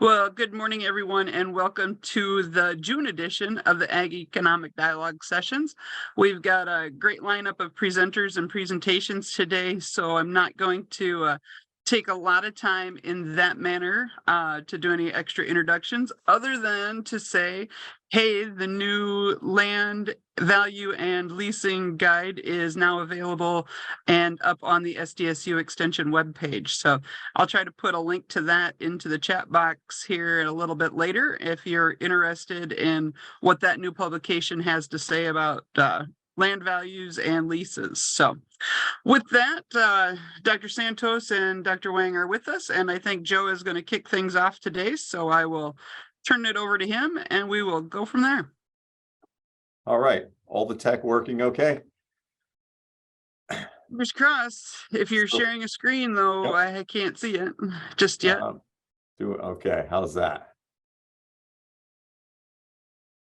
Well, good morning, everyone, and welcome to the June edition of the Ag Economic Dialogue Sessions. We've got a great lineup of presenters and presentations today, so I'm not going to take a lot of time in that manner to do any extra introductions, other than to say, hey, the new land value and leasing guide is now available and up on the SDSU extension webpage. So I'll try to put a link to that into the chat box here a little bit later if you're interested in what that new publication has to say about land values and leases. So with that, Dr. Santos and Dr. Wang are with us, and I think Joe is going to kick things off today. So I will turn it over to him and we will go from there. All right. All the tech working okay? Fingers crossed. If you're sharing a screen, though, I can't see it just yet. Okay. How's that?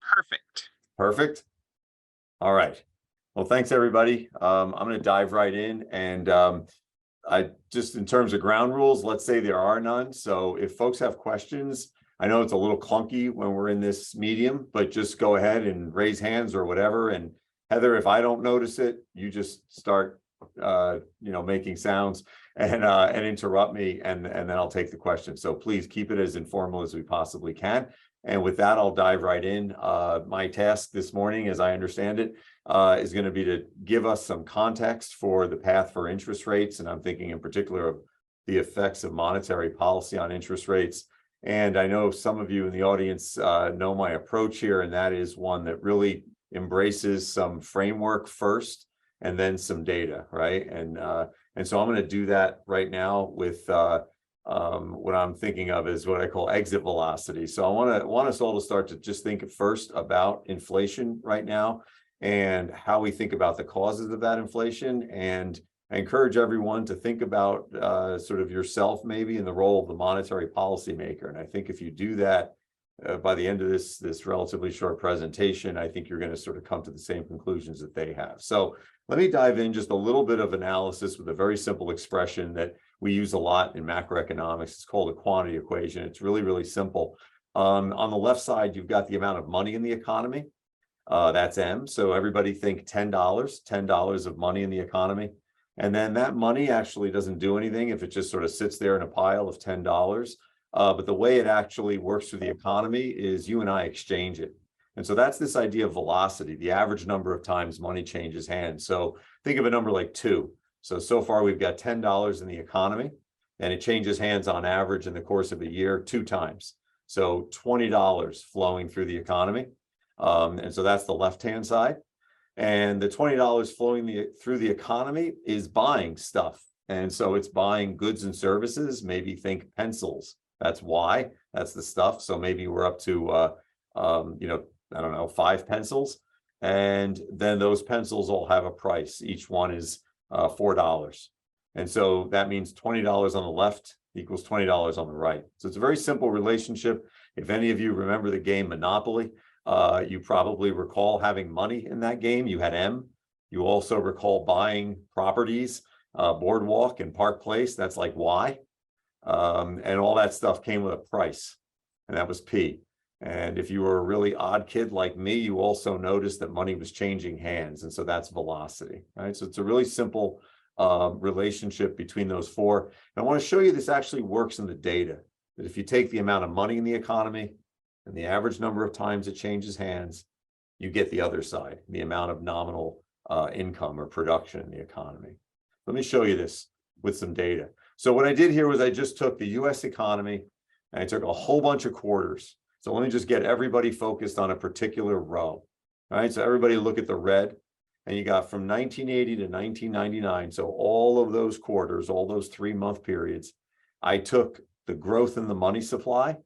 Perfect. Perfect. All right. Well, thanks, everybody. I'm going to dive right in. And I just, in terms of ground rules, let's say there are none. So if folks have questions, I know it's a little clunky when we're in this medium, but just go ahead and raise hands or whatever. And Heather, if I don't notice it, you just start making sounds and interrupt me, and then I'll take the question. So please keep it as informal as we possibly can. And with that, I'll dive right in. My task this morning, as I understand it, is going to be to give us some context for the path for interest rates. And I'm thinking in particular of the effects of monetary policy on interest rates. And I know some of you in the audience know my approach here, and that is one that really embraces some framework first and then some data, right? And so I'm going to do that right now with what I'm thinking of is what I call exit velocity. So I want us all to start to just think first about inflation right now and how we think about the causes of that inflation. And I encourage everyone to think about sort of yourself maybe in the role of the monetary policymaker. And I think if you do that by the end of this relatively short presentation, I think you're going to sort of come to the same conclusions that they have. So let me dive in just a little bit of analysis with a very simple expression that we use a lot in macroeconomics. It's called a quantity equation. It's really, really simple. On the left side, you've got the amount of money in the economy. That's M. So everybody think $10 of money in the economy. And then that money actually doesn't do anything if it just sort of sits there in a pile of $10. But the way it actually works through the economy is you and I exchange it. And so that's this idea of velocity, the average number of times money changes hands. So think of a number like 2. So far we've got $10 in the economy, and it changes hands on average in the course of a year 2 times. So $20 flowing through the economy. And so that's the left-hand side. And the $20 flowing through the economy is buying stuff. And so it's buying goods and services, maybe think pencils. That's Y, that's the stuff. So maybe we're up to, I don't know, 5 pencils. And then those pencils all have a price. Each one is $4. And so that means $20 on the left equals $20 on the right. So it's a very simple relationship. If any of you remember the game Monopoly, you probably recall having money in that game. You had M. You also recall buying properties, Boardwalk and Park Place. That's like Y. And all that stuff came with a price, and that was P. And if you were a really odd kid like me, you also noticed that money was changing hands. And so that's velocity, right? So it's a really simple relationship between those 4. And I want to show you this actually works in the data, that if you take the amount of money in the economy and the average number of times it changes hands, you get the other side, the amount of nominal income or production in the economy. Let me show you this with some data. So what I did here was I just took the US economy and I took a whole bunch of quarters. So let me just get everybody focused on a particular row. All right, so everybody look at the red, and you got from 1980 to 1999. So all of those quarters, all those 3-month periods, I took the growth in the money supply,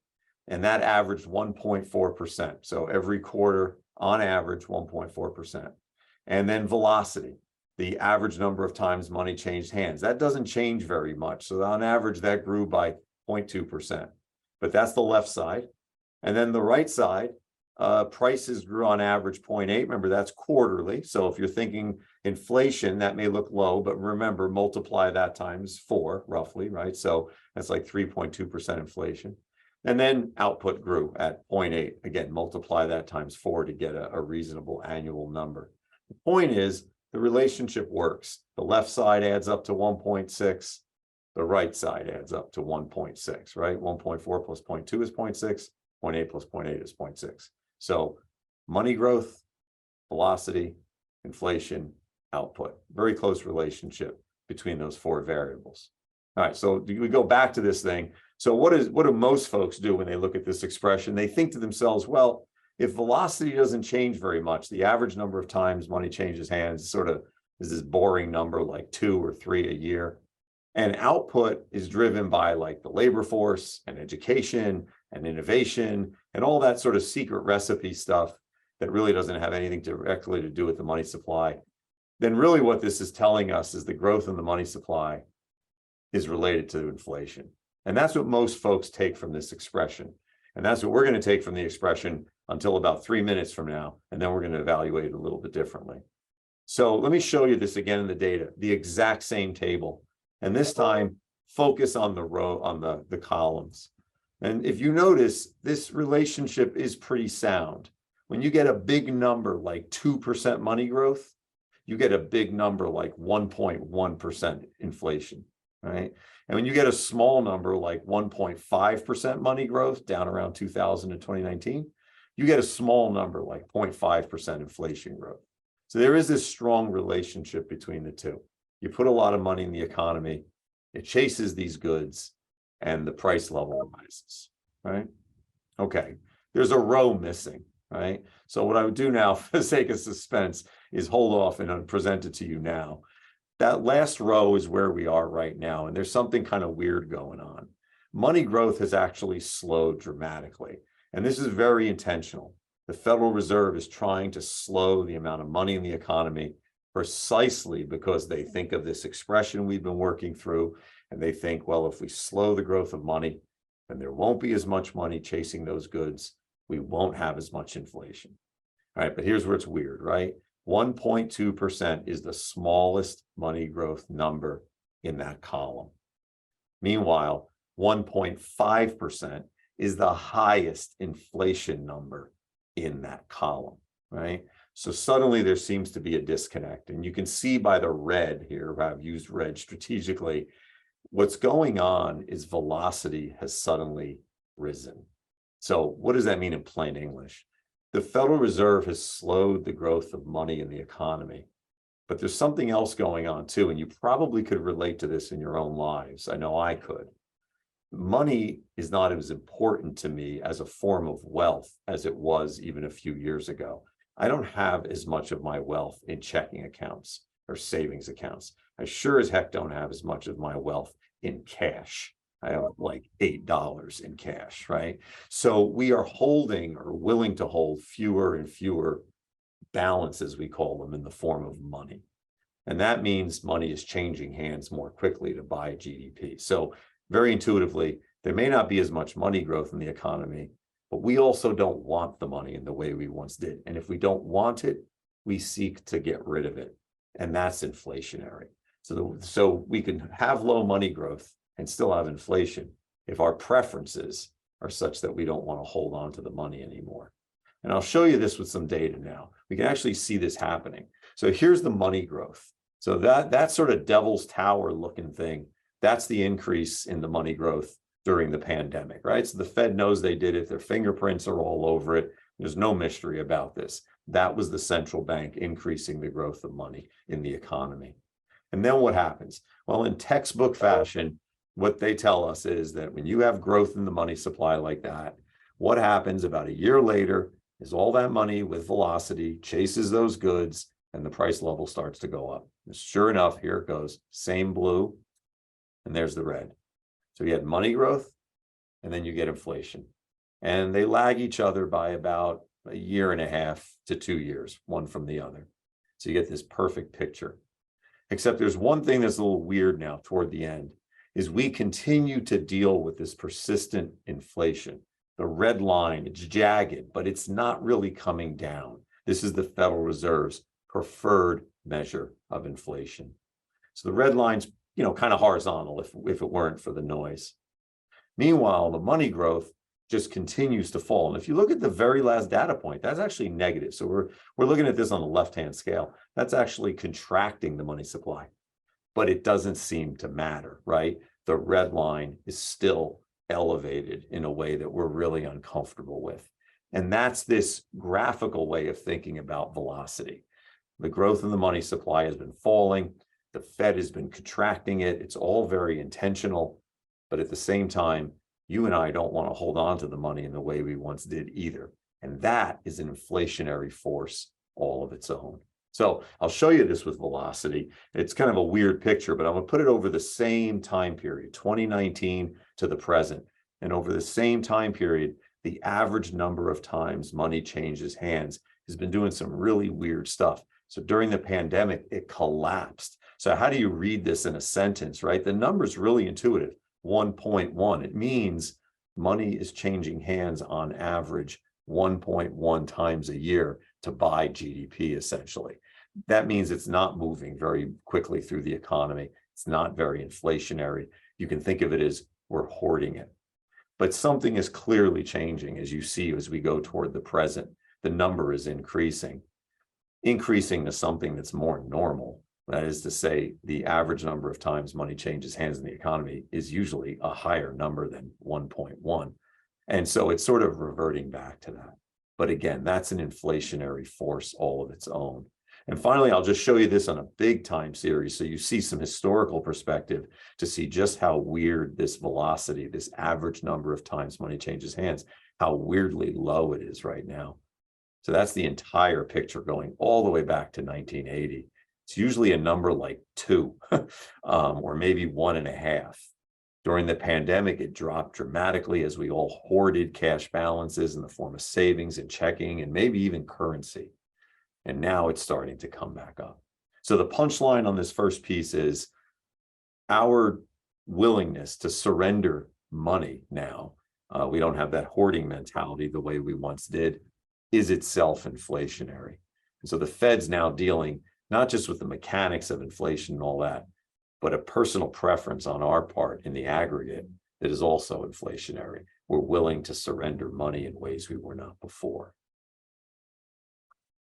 and that averaged 1.4%. So every quarter on average, 1.4%. And then velocity, the average number of times money changed hands. That doesn't change very much. So on average, that grew by 0.2%. But that's the left side. And then the right side, prices grew on average 0.8. Remember, that's quarterly. So if you're thinking inflation, that may look low, but remember, multiply that times 4 roughly, right? So that's like 3.2% inflation. And then output grew at 0.8. Again, multiply that times 4 to get a reasonable annual number. The point is, the relationship works. The left side adds up to 1.6. The right side adds up to 1.6, right? 1.4 plus 0.2 is 0.6. 0.8 plus 0.8 is 0.6. So money growth, velocity, inflation, output. Very close relationship between those four variables. All right, so we go back to this thing. So what do most folks do when they look at this expression? They think to themselves, well, if velocity doesn't change very much, the average number of times money changes hands sort of is this boring number like 2 or 3 a year. And output is driven by like the labor force and education and innovation and all that sort of secret recipe stuff that really doesn't have anything directly to do with the money supply. Then really what this is telling us is the growth in the money supply is related to inflation. And that's what most folks take from this expression. And that's what we're going to take from the expression until about 3 minutes from now. And then we're going to evaluate it a little bit differently. So let me show you this again in the data, the exact same table. And this time, focus on the row, on the columns. And if you notice, this relationship is pretty sound. When you get a big number like 2% money growth, you get a big number like 1.1% inflation, right? And when you get a small number like 1.5% money growth down around 2000 and 2019, you get a small number like 0.5% inflation growth. So there is this strong relationship between the two. You put a lot of money in the economy, it chases these goods, and the price level rises, right? Okay, there's a row missing, right? So what I would do now, for the sake of suspense, is hold off and present it to you now. That last row is where we are right now, and there's something kind of weird going on. Money growth has actually slowed dramatically, and this is very intentional. The Federal Reserve is trying to slow the amount of money in the economy precisely because they think of this expression we've been working through, and they think, well, if we slow the growth of money, then there won't be as much money chasing those goods. We won't have as much inflation. All right, but here's where it's weird, right? 1.2% is the smallest money growth number in that column. Meanwhile, 1.5% is the highest inflation number in that column, right? So suddenly there seems to be a disconnect. And you can see by the red here, I've used red strategically, what's going on is velocity has suddenly risen. So what does that mean in plain English? The Federal Reserve has slowed the growth of money in the economy, but there's something else going on too. And you probably could relate to this in your own lives. I know I could. Money is not as important to me as a form of wealth as it was even a few years ago. I don't have as much of my wealth in checking accounts or savings accounts. I sure as heck don't have as much of my wealth in cash. I have like $8 in cash, right? So we are holding or willing to hold fewer and fewer balances, we call them, in the form of money. And that means money is changing hands more quickly to buy GDP. So very intuitively, there may not be as much money growth in the economy, but we also don't want the money in the way we once did. And if we don't want it, we seek to get rid of it. And that's inflationary. So we can have low money growth and still have inflation if our preferences are such that we don't want to hold on to the money anymore. And I'll show you this with some data now. We can actually see this happening. So here's the money growth. So that sort of devil's tower looking thing, that's the increase in the money growth during the pandemic, right? So the Fed knows they did it. Their fingerprints are all over it. There's no mystery about this. That was the central bank increasing the growth of money in the economy. And then what happens? Well, in textbook fashion, what they tell us is that when you have growth in the money supply like that, what happens about a year later is all that money with velocity chases those goods and the price level starts to go up. And sure enough, here it goes, same blue, and there's the red. So you had money growth, and then you get inflation. And they lag each other by about a year and a half to 2 years, one from the other. So you get this perfect picture. Except there's one thing that's a little weird now toward the end, is we continue to deal with this persistent inflation. The red line, it's jagged, but it's not really coming down. This is the Federal Reserve's preferred measure of inflation. So the red line's, kind of horizontal if it weren't for the noise. Meanwhile, the money growth, just continues to fall. And if you look at the very last data point, that's actually negative. So we're looking at this on the left-hand scale. That's actually contracting the money supply, but it doesn't seem to matter, right? The red line is still elevated in a way that we're really uncomfortable with. And that's this graphical way of thinking about velocity. The growth in the money supply has been falling. The Fed has been contracting it. It's all very intentional. But at the same time, you and I don't want to hold on to the money in the way we once did either. And that is an inflationary force all of its own. So I'll show you this with velocity. It's kind of a weird picture, but I'm going to put it over the same time period, 2019 to the present. And over the same time period, the average number of times money changes hands has been doing some really weird stuff. So during the pandemic, it collapsed. So how do you read this in a sentence, right? The number's really intuitive. 1.1. It means money is changing hands on average 1.1 times a year to buy GDP, essentially. That means it's not moving very quickly through the economy. It's not very inflationary. You can think of it as we're hoarding it. But something is clearly changing, as you see, as we go toward the present. The number is increasing to something that's more normal. That is to say, the average number of times money changes hands in the economy is usually a higher number than 1.1. And so it's sort of reverting back to that. But again, that's an inflationary force all of its own. And finally, I'll just show you this on a big time series so you see some historical perspective to see just how weird this velocity, this average number of times money changes hands, how weirdly low it is right now. So that's the entire picture going all the way back to 1980. It's usually a number like 2 or maybe 1.5. During the pandemic, it dropped dramatically as we all hoarded cash balances in the form of savings and checking and maybe even currency. And now it's starting to come back up. So the punchline on this first piece is our willingness to surrender money now. We don't have that hoarding mentality the way we once did, is itself inflationary. And so the Fed's now dealing not just with the mechanics of inflation and all that, but a personal preference on our part in the aggregate that is also inflationary. We're willing to surrender money in ways we were not before.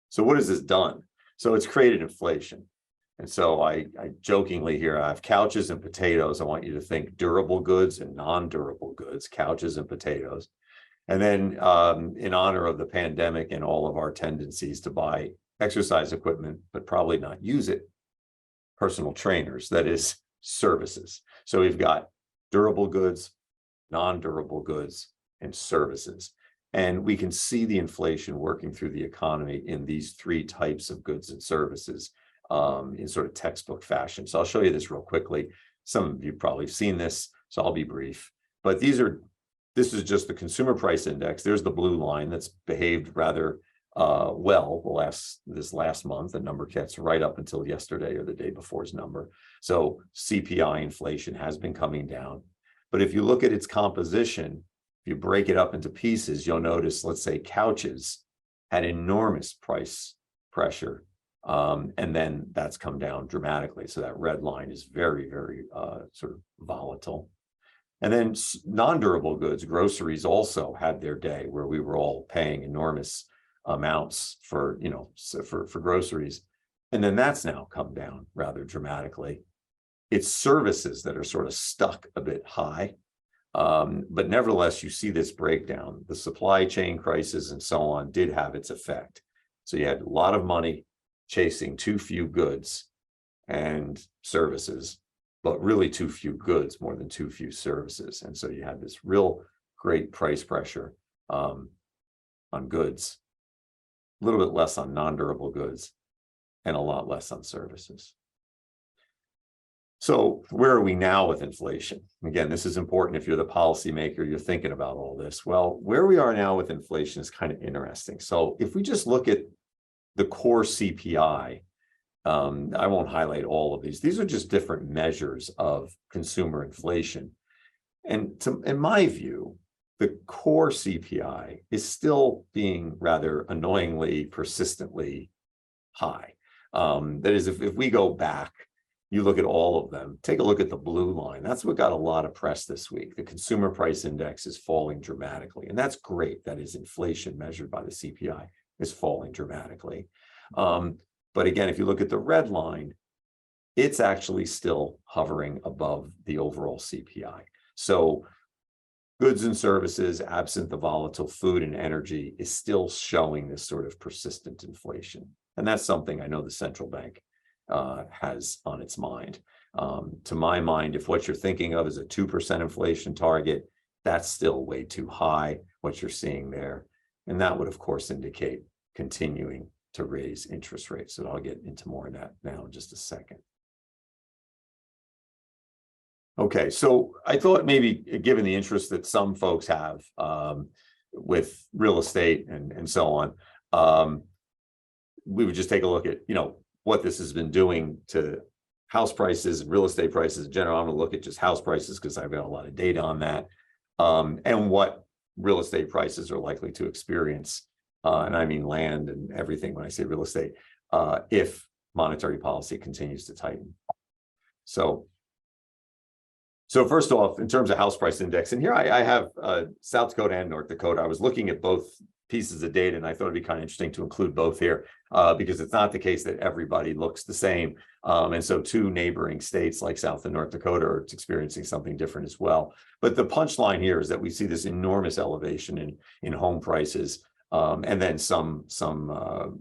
So what has this done? So it's created inflation. And so I jokingly here, I have couches and potatoes. I want you to think durable goods and non-durable goods, couches and potatoes. And then in honor of the pandemic and all of our tendencies to buy exercise equipment, but probably not use it, personal trainers, that is services. So we've got durable goods, non-durable goods, and services. And we can see the inflation working through the economy in these 3 types of goods and services in sort of textbook fashion. So I'll show you this real quickly. Some of you probably have seen this, so I'll be brief. But this is just the consumer price index. There's the blue line that's behaved rather well this last month. The number gets right up until yesterday or the day before's number. So CPI inflation has been coming down. But if you look at its composition, if you break it up into pieces, you'll notice, let's say couches had enormous price pressure. And then that's come down dramatically. So that red line is very, very sort of volatile. And then non-durable goods, groceries also had their day where we were all paying enormous amounts for groceries. And then that's now come down rather dramatically. It's services that are sort of stuck a bit high. But nevertheless, you see this breakdown. The supply chain crisis and so on did have its effect. So you had a lot of money chasing too few goods and services, but really too few goods more than too few services. And so you had this real great price pressure on goods, a little bit less on non-durable goods, and a lot less on services. So where are we now with inflation? Again, this is important if you're the policymaker, you're thinking about all this. Well, where we are now with inflation is kind of interesting. So if we just look at the core CPI, I won't highlight all of these. These are just different measures of consumer inflation. And in my view, the core CPI is still being rather annoyingly, persistently high. That is, if we go back, you look at all of them, take a look at the blue line. That's what got a lot of press this week. The consumer price index is falling dramatically, and that's great. That is inflation measured by the CPI is falling dramatically. But again, if you look at the red line, it's actually still hovering above the overall CPI. So goods and services, absent the volatile food and energy, is still showing this sort of persistent inflation. And that's something I know the central bank has on its mind. To my mind, if what you're thinking of is a 2% inflation target, that's still way too high, what you're seeing there. And that would, of course, indicate continuing to raise interest rates. So I'll get into more of that now in just a second. Okay, so I thought maybe, given the interest that some folks have with real estate and so on, we would just take a look at, what this has been doing to house prices and real estate prices in general. I'm going to look at just house prices because I've got a lot of data on that, and what real estate prices are likely to experience, and I mean land and everything when I say real estate, if monetary policy continues to tighten. So first off, in terms of house price index, and here I have South Dakota and North Dakota. I was looking at both pieces of data, and I thought it'd be kind of interesting to include both here because it's not the case that everybody looks the same. And so two neighboring states like South and North Dakota are experiencing something different as well. But the punchline here is that we see this enormous elevation in home prices, and then some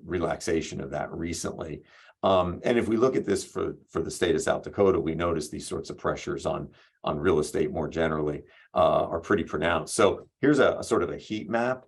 relaxation of that recently. And if we look at this for the state of South Dakota, we notice these sorts of pressures on real estate more generally are pretty pronounced. So here's a sort of a heat map.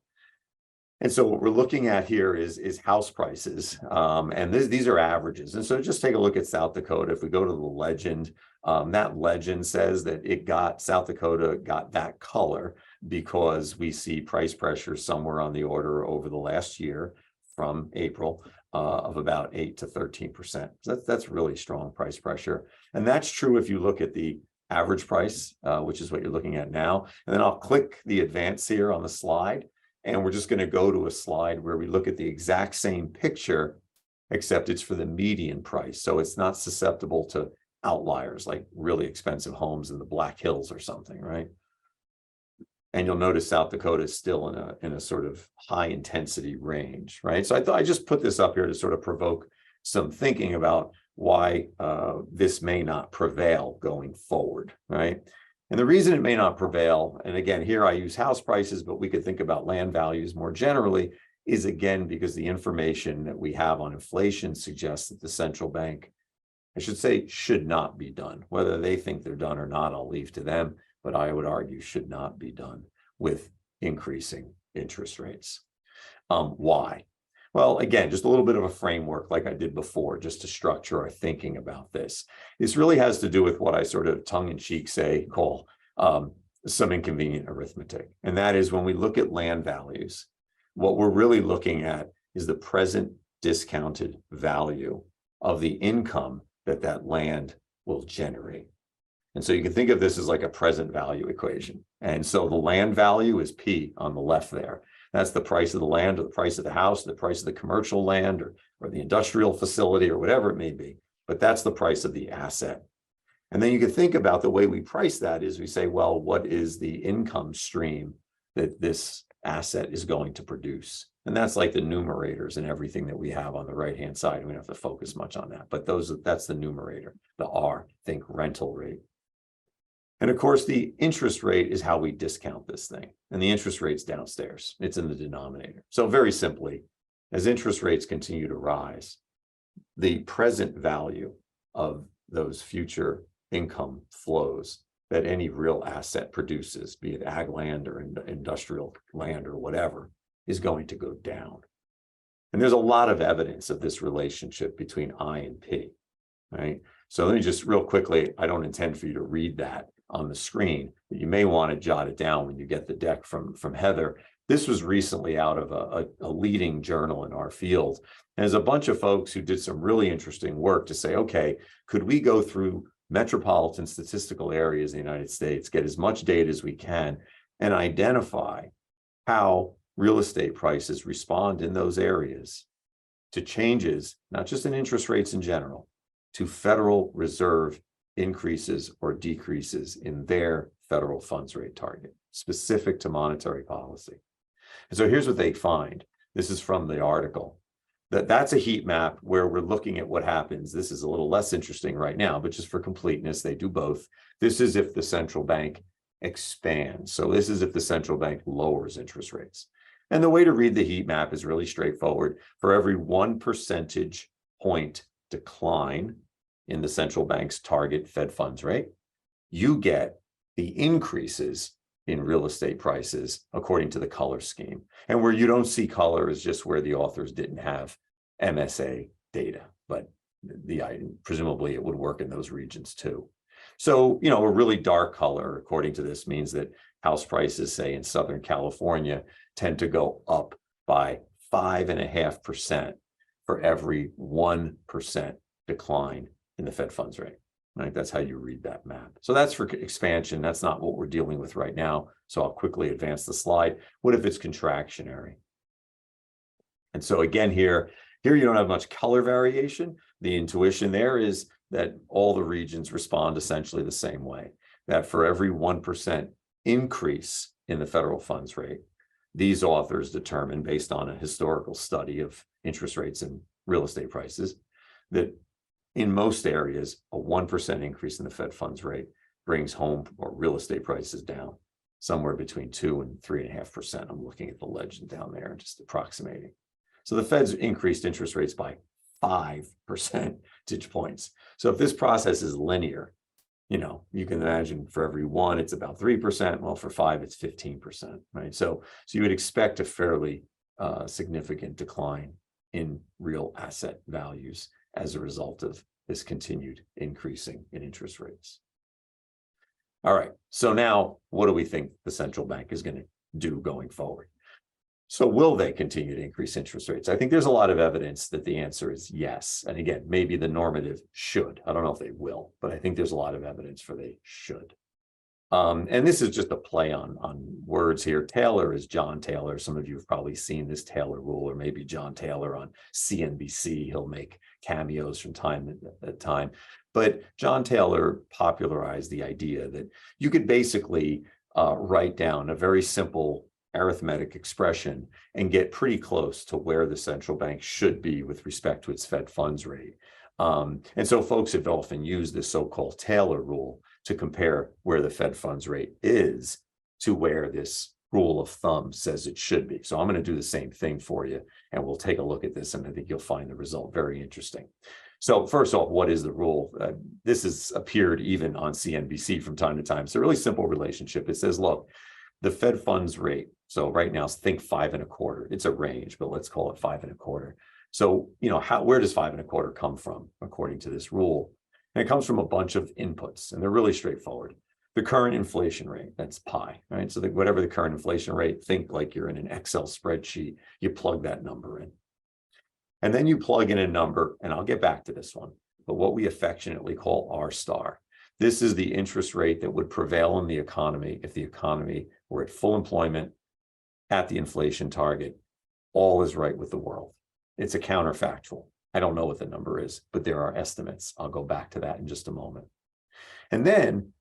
And so what we're looking at here is house prices, and these are averages. And so just take a look at South Dakota. If we go to the legend, that legend says that South Dakota got that color because we see price pressure somewhere on the order over the last year from April of about 8 to 13%. So that's really strong price pressure. And that's true if you look at the average price, which is what you're looking at now. And then I'll click the advance here on the slide. And we're just going to go to a slide where we look at the exact same picture, except it's for the median price. So it's not susceptible to outliers like really expensive homes in the Black Hills or something, right? And you'll notice South Dakota is still in a sort of high intensity range, right? So I thought I just put this up here to sort of provoke some thinking about why this may not prevail going forward, right? And the reason it may not prevail, and again, here I use house prices, but we could think about land values more generally, is again, because the information that we have on inflation suggests that the central bank, I should say, should not be done. Whether they think they're done or not, I'll leave to them, but I would argue should not be done with increasing interest rates. Why? Well, again, just a little bit of a framework like I did before, just to structure our thinking about this. This really has to do with what I sort of tongue-in-cheek call some inconvenient arithmetic. And that is when we look at land values, what we're really looking at is the present discounted value of the income that land will generate. And so you can think of this as like a present value equation. And so the land value is P on the left there. That's the price of the land or the price of the house, the price of the commercial land or the industrial facility or whatever it may be. But that's the price of the asset. And then you can think about the way we price that is we say, well, what is the income stream that this asset is going to produce? And that's like the numerators and everything that we have on the right-hand side. We don't have to focus much on that, but that's the numerator, the R, think rental rate. And of course, the interest rate is how we discount this thing. And the interest rate's downstairs. It's in the denominator. So very simply, as interest rates continue to rise, the present value of those future income flows that any real asset produces, be it ag land or industrial land or whatever, is going to go down. And there's a lot of evidence of this relationship between I and P, right? So let me just real quickly, I don't intend for you to read that on the screen, but you may want to jot it down when you get the deck from Heather. This was recently out of a leading journal in our field. And there's a bunch of folks who did some really interesting work to say, okay, could we go through metropolitan statistical areas in the United States, get as much data as we can, and identify how real estate prices respond in those areas to changes, not just in interest rates in general, to Federal Reserve increases or decreases in their federal funds rate target, specific to monetary policy. And so here's what they find. This is from the article. That's a heat map where we're looking at what happens. This is a little less interesting right now, but just for completeness, they do both. This is if the central bank expands. So this is if the central bank lowers interest rates. And the way to read the heat map is really straightforward. For every 1 percentage point decline in the central bank's target Fed funds rate, you get the increases in real estate prices according to the color scheme. And where you don't see color is just where the authors didn't have MSA data, but presumably it would work in those regions too. So, a really dark color, according to this, means that house prices, say in Southern California, tend to go up by 5.5% for every 1% decline in the Fed funds rate. Right? That's how you read that map. So that's for expansion. That's not what we're dealing with right now. So I'll quickly advance the slide. What if it's contractionary? And so again, here you don't have much color variation. The intuition there is that all the regions respond essentially the same way, that for every 1% increase in the federal funds rate, these authors determine, based on a historical study of interest rates and real estate prices, that in most areas, a 1% increase in the Fed funds rate brings home or real estate prices down somewhere between 2 and 3.5%. I'm looking at the legend down there, just approximating. So the Fed's increased interest rates by 5 percentage points. So if this process is linear, you can imagine for every 1, it's about 3%. Well, for 5, it's 15%, right? So you would expect a fairly significant decline in real asset values as a result of this continued increasing in interest rates. All right, so now what do we think the central bank is going to do going forward? So will they continue to increase interest rates? I think there's a lot of evidence that the answer is yes. And again, maybe the normative should. I don't know if they will, but I think there's a lot of evidence for they should. And this is just a play on words here. Taylor is John Taylor. Some of you have probably seen this Taylor rule, or maybe John Taylor on CNBC. He'll make cameos from time to time. But John Taylor popularized the idea that you could basically write down a very simple arithmetic expression and get pretty close to where the central bank should be with respect to its Fed funds rate. And so folks have often used this so-called Taylor rule to compare where the Fed funds rate is to where this rule of thumb says it should be. So I'm going to do the same thing for you, and we'll take a look at this, and I think you'll find the result very interesting. So first off, what is the rule? This has appeared even on CNBC from time to time. It's a really simple relationship. It says, look, the Fed funds rate, so right now, think 5.25. It's a range, but let's call it 5.25. So, where does 5.25 come from, according to this rule? And it comes from a bunch of inputs, and they're really straightforward. The current inflation rate, that's pi, right? So whatever the current inflation rate, think like you're in an Excel spreadsheet, you plug that number in. And then you plug in a number, and I'll get back to this one, but what we affectionately call R star. This is the interest rate that would prevail in the economy if the economy were at full employment, at the inflation target, all is right with the world. It's a counterfactual. I don't know what the number is, but there are estimates. I'll go back to that in just a moment. And then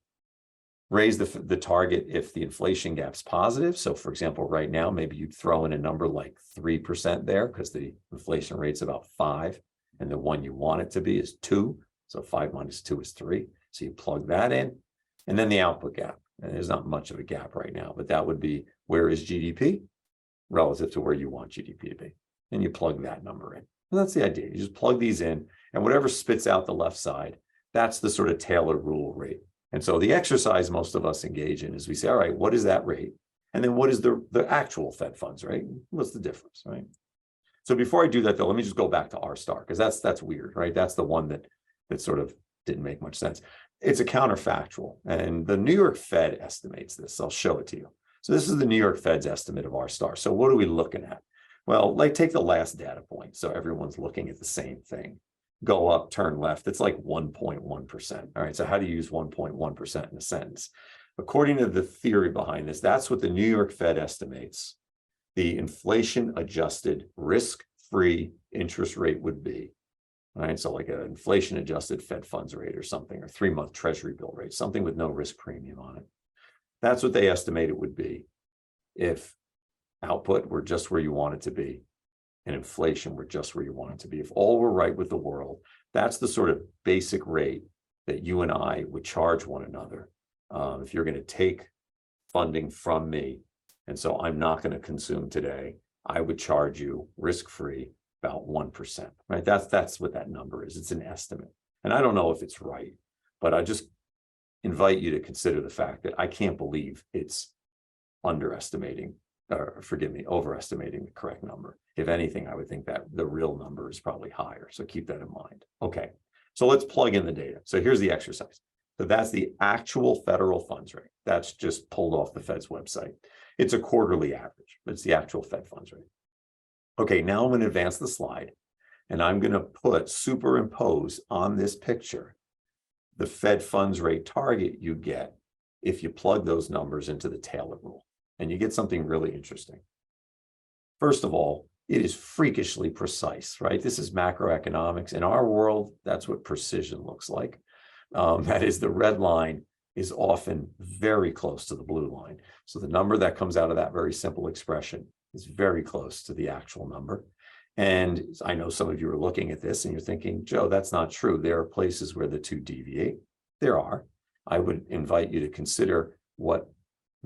raise the target if the inflation gap's positive. So for example, right now, maybe you'd throw in a number like 3% there because the inflation rate's about 5, and the one you want it to be is 2. So 5 minus 2 is 3. So you plug that in, and then the output gap. And there's not much of a gap right now, but that would be, where is GDP relative to where you want GDP to be? And you plug that number in. And that's the idea. You just plug these in, and whatever spits out the left side, that's the sort of Taylor rule rate. And so the exercise most of us engage in is we say, all right, what is that rate? And then what is the actual Fed funds rate? What's the difference, right? So before I do that, though, let me just go back to R star, because that's weird, right? That's the one that sort of didn't make much sense. It's a counterfactual, and the New York Fed estimates this. I'll show it to you. So this is the New York Fed's estimate of R star. So what are we looking at? Well, take the last data point. So everyone's looking at the same thing. Go up, turn left. It's like 1.1%. All right. So how do you use 1.1% in a sentence? According to the theory behind this, that's what the New York Fed estimates the inflation adjusted risk-free interest rate would be right? So like an inflation adjusted Fed funds rate or something, or 3-month treasury bill rate, something with no risk premium on it. That's what they estimate it would be if output were just where you want it to be and inflation were just where you want it to be. If all were right with the world, that's the sort of basic rate that you and I would charge one another. If you're going to take funding from me, and so I'm not going to consume today, I would charge you risk-free about 1%, right? That's what that number is. It's an estimate. And I don't know if it's right, but I just invite you to consider the fact that I can't believe it's overestimating the correct number. If anything, I would think that the real number is probably higher. So keep that in mind. Okay, so let's plug in the data. So here's the exercise. So that's the actual federal funds rate. That's just pulled off the Fed's website. It's a quarterly average, but it's the actual Fed funds rate. Okay, now I'm going to advance the slide, and I'm going to superimpose on this picture the Fed funds rate target you get if you plug those numbers into the Taylor rule. And you get something really interesting. First of all, it is freakishly precise, right? This is macroeconomics. In our world, that's what precision looks like. That is, the red line is often very close to the blue line. So the number that comes out of that very simple expression is very close to the actual number. And I know some of you are looking at this and you're thinking, Joe, that's not true. There are places where the two deviate. There are. I would invite you to consider what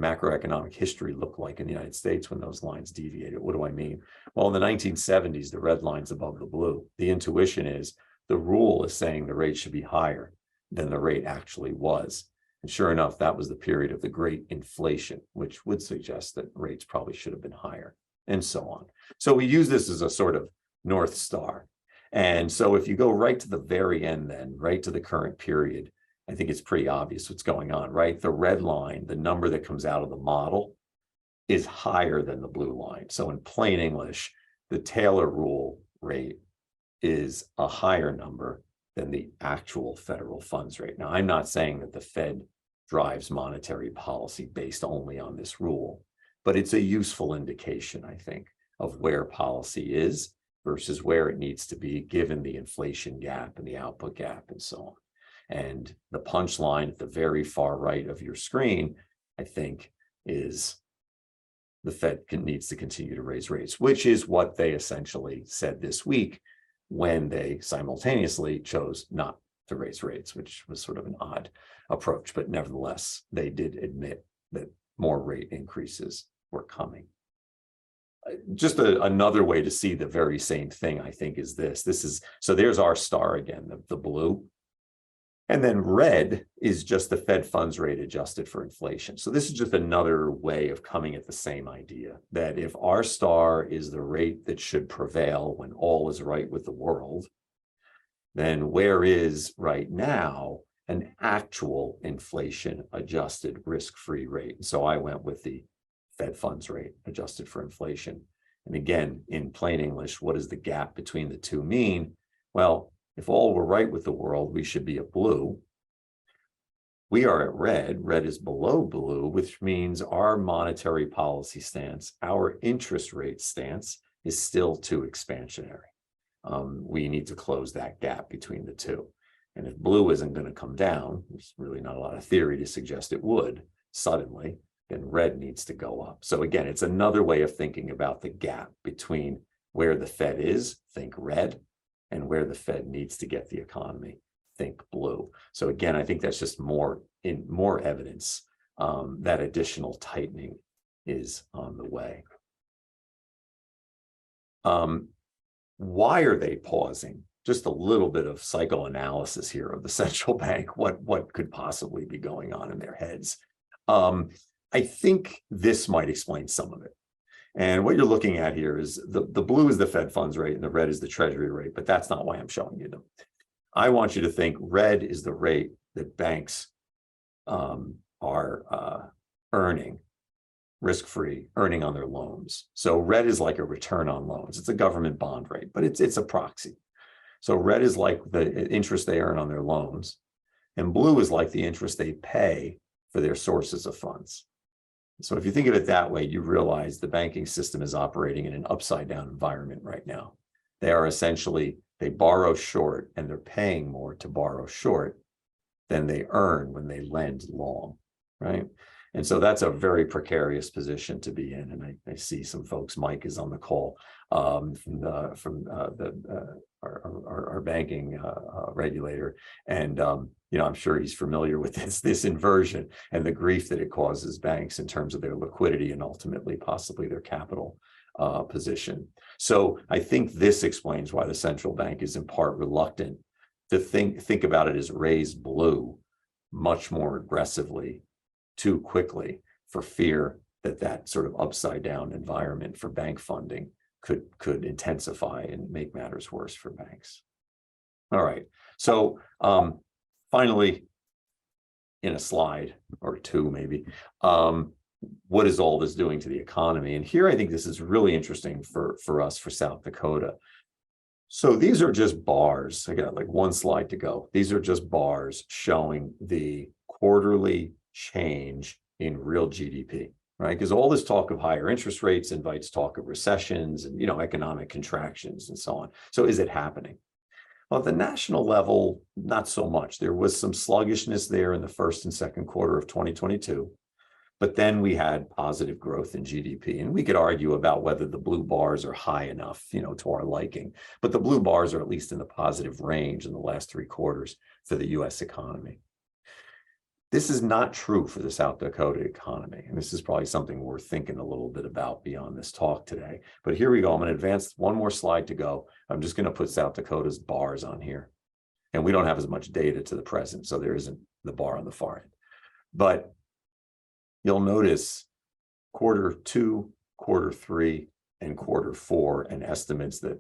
macroeconomic history looked like in the United States when those lines deviated. What do I mean? Well, in the 1970s, the red line's above the blue. The intuition is the rule is saying the rate should be higher than the rate actually was. And sure enough, that was the period of the great inflation, which would suggest that rates probably should have been higher, and so on. So we use this as a sort of North Star. And so if you go right to the very end, then right to the current period, I think it's pretty obvious what's going on, right? The red line, the number that comes out of the model, is higher than the blue line. So in plain English, the Taylor rule rate is a higher number than the actual federal funds rate. Now, I'm not saying that the Fed drives monetary policy based only on this rule, but it's a useful indication, I think, of where policy is versus where it needs to be given the inflation gap and the output gap and so on. And the punchline at the very far right of your screen, I think, is the Fed needs to continue to raise rates, which is what they essentially said this week when they simultaneously chose not to raise rates, which was sort of an odd approach. But nevertheless, they did admit that more rate increases were coming. Just another way to see the very same thing, I think, is this. So there's our star again, the blue. And then red is just the Fed funds rate adjusted for inflation. So this is just another way of coming at the same idea, that if our star is the rate that should prevail when all is right with the world, then where is right now an actual inflation adjusted risk-free rate? And so I went with the Fed funds rate adjusted for inflation. And again, in plain English, what does the gap between the two mean? Well, if all were right with the world, we should be at blue. We are at red. Red is below blue, which means our monetary policy stance, our interest rate stance, is still too expansionary. We need to close that gap between the two. And if blue isn't going to come down, there's really not a lot of theory to suggest it would suddenly, then red needs to go up. So again, it's another way of thinking about the gap between where the Fed is, think red, and where the Fed needs to get the economy, think blue. So again, I think that's just more evidence that additional tightening is on the way. Why are they pausing? Just a little bit of psychoanalysis here of the central bank. What could possibly be going on in their heads? I think this might explain some of it. And what you're looking at here is the blue is the Fed funds rate and the red is the treasury rate, but that's not why I'm showing you them. I want you to think red is the rate that banks are earning risk-free, earning on their loans. So red is like a return on loans. It's a government bond rate, but it's a proxy. So red is like the interest they earn on their loans, and blue is like the interest they pay for their sources of funds. So if you think of it that way, you realize the banking system is operating in an upside down environment right now. They They borrow short and they're paying more to borrow short than they earn when they lend long, right? And so that's a very precarious position to be in. And I see some folks, Mike is on the call from our banking regulator. And, I'm sure he's familiar with this inversion and the grief that it causes banks in terms of their liquidity and ultimately possibly their capital position. So I think this explains why the central bank is in part reluctant to think about it as raise blue much more aggressively too quickly, for fear that sort of upside down environment for bank funding could intensify and make matters worse for banks. All right, so finally, in a slide or two maybe, what is all this doing to the economy? And here I think this is really interesting for us, for South Dakota. So these are just bars. I got like one slide to go. These are just bars showing the quarterly change in real GDP, right? Because all this talk of higher interest rates invites talk of recessions and, economic contractions and so on. So is it happening? Well, at the national level, not so much. There was some sluggishness there in the first and second quarter of 2022. But then we had positive growth in GDP, and we could argue about whether the blue bars are high enough, to our liking. But the blue bars are at least in the positive range in the last 3 quarters for the U.S. economy. This is not true for the South Dakota economy, and this is probably something we're thinking a little bit about beyond this talk today. But here we go. I'm going to advance one more slide to go. I'm just going to put South Dakota's bars on here, and we don't have as much data to the present, so there isn't the bar on the far end. But you'll notice quarter 2, quarter 3, and quarter 4, and estimates that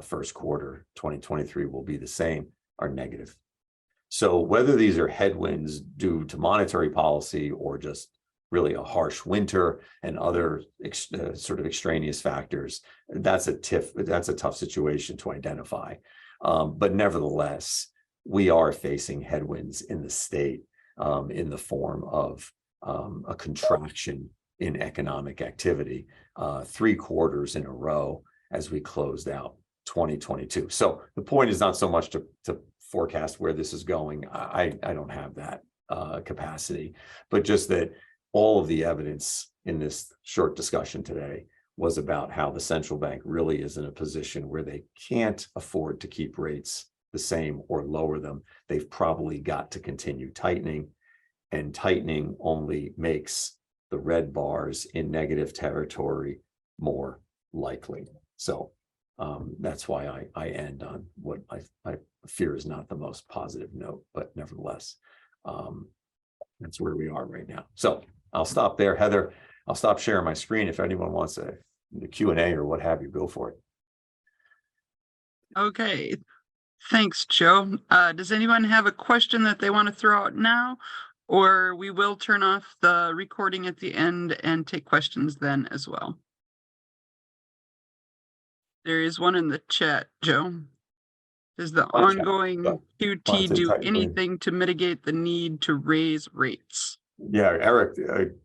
first quarter 2023 will be the same are negative. So whether these are headwinds due to monetary policy or just really a harsh winter and other sort of extraneous factors, that's a tough situation to identify. But nevertheless, we are facing headwinds in the state in the form of a contraction in economic activity, 3 quarters in a row as we closed out 2022. So the point is not so much to forecast where this is going. I don't have that capacity, but just that all of the evidence in this short discussion today was about how the central bank really is in a position where they can't afford to keep rates the same or lower them. They've probably got to continue tightening, and tightening only makes the red bars in negative territory more likely. So that's why I end on what I fear is not the most positive note, but nevertheless, that's where we are right now. So I'll stop there, Heather. I'll stop sharing my screen. If anyone wants the Q&A or what have you, go for it. Okay, thanks, Joe. Does anyone have a question that they want to throw out now? Or we will turn off the recording at the end and take questions then as well. There is one in the chat, Joe. Does the ongoing QT do anything to mitigate the need to raise rates? Yeah, Eric,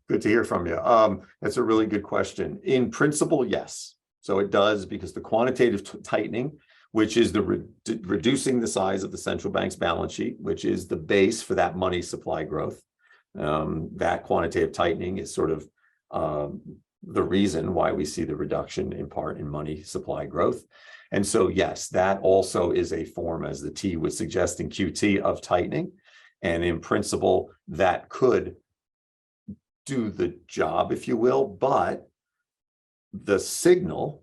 good to hear from you. That's a really good question. In principle, yes. So it does, because the quantitative tightening, which is the reducing the size of the central bank's balance sheet, which is the base for that money supply growth. That quantitative tightening is sort of the reason why we see the reduction in part in money supply growth. And so, yes, that also is a form, as the T was suggesting, QT, of tightening. And in principle, that could do the job, if you will, but the signal,